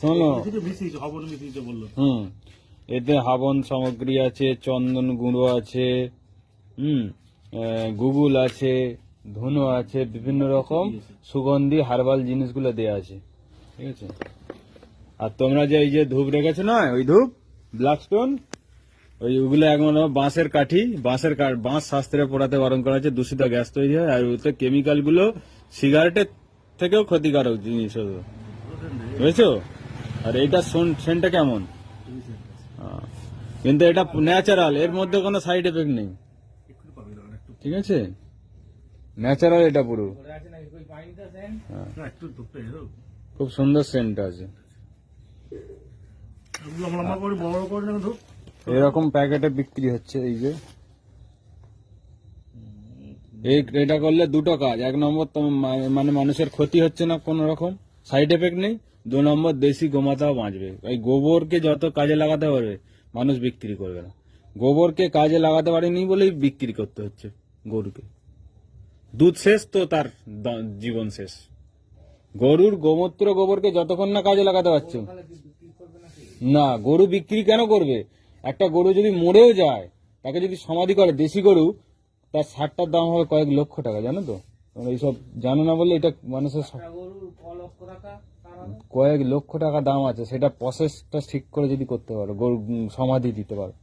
শোনো, এতে হাবন সামগ্রী আছে, চন্দন গুঁড়ো আছে, গুগল আছে, ধুনো আছে, বিভিন্ন রকম সুগন্ধি হার্বাল জিনিসগুলো দেয়া আছে, ঠিক আছে। আর তোমরা যে এই যে ধূপ রেখেছো না, ওই ধূপ ব্ল্যাক স্টোন, ওইগুলো একমাত্র বাঁশের কাঠি, বাঁশ শাস্ত্রে পোড়াতে বারণ করা আছে, দূষিত গ্যাস তৈরি হয়, আর ওতে কেমিক্যাল গুলো সিগারেটের থেকেও ক্ষতিকারক জিনিস, বুঝেছো। আর এইটা সেন্টটা কেমন, কিন্তু এটা ন্যাচারাল, এর মধ্যে কোনো সাইড এফেক্ট নেই, ঠিক আছে, ন্যাচারাল এটা পুরো। খুব সুন্দর সেন্ট আছে, এরকম প্যাকেটে বিক্রি হচ্ছে। এই যে এটা করলে দুটো কাজ, এক নম্বর মানে মানুষের ক্ষতি হচ্ছে না, কোন রকম সাইড এফেক্ট নেই, 2 নম্বর দেশি গোমাতাও বাঁচবে। এই গোবরকে যত কাজে লাগাতে পারবে মানুষ বিক্রি করবে না, গোবরকে কাজে লাগাতে পারেনি বলেই বিক্রি করতে হচ্ছে গরুকে। দুধ শেষ তো তার জীবন শেষ। গরুর গোমূত্র গোবরকে যতক্ষণ না কাজে লাগাতে পারছো না, গরু বিক্রি কেন করবে? একটা গরু যদি মরেও যায়, তাকে যদি সমাধি করে দেশি গরু, তার সারটার দাম হবে কয়েক লক্ষ টাকা, জানো তো? তোমরা এইসব জানো না বলে এটা মানুষের কয়েক লক্ষ টাকা দাম আছে, সেটা প্রসেসটা ঠিক করে যদি করতে পারো, গরু সমাধি দিতে পারো।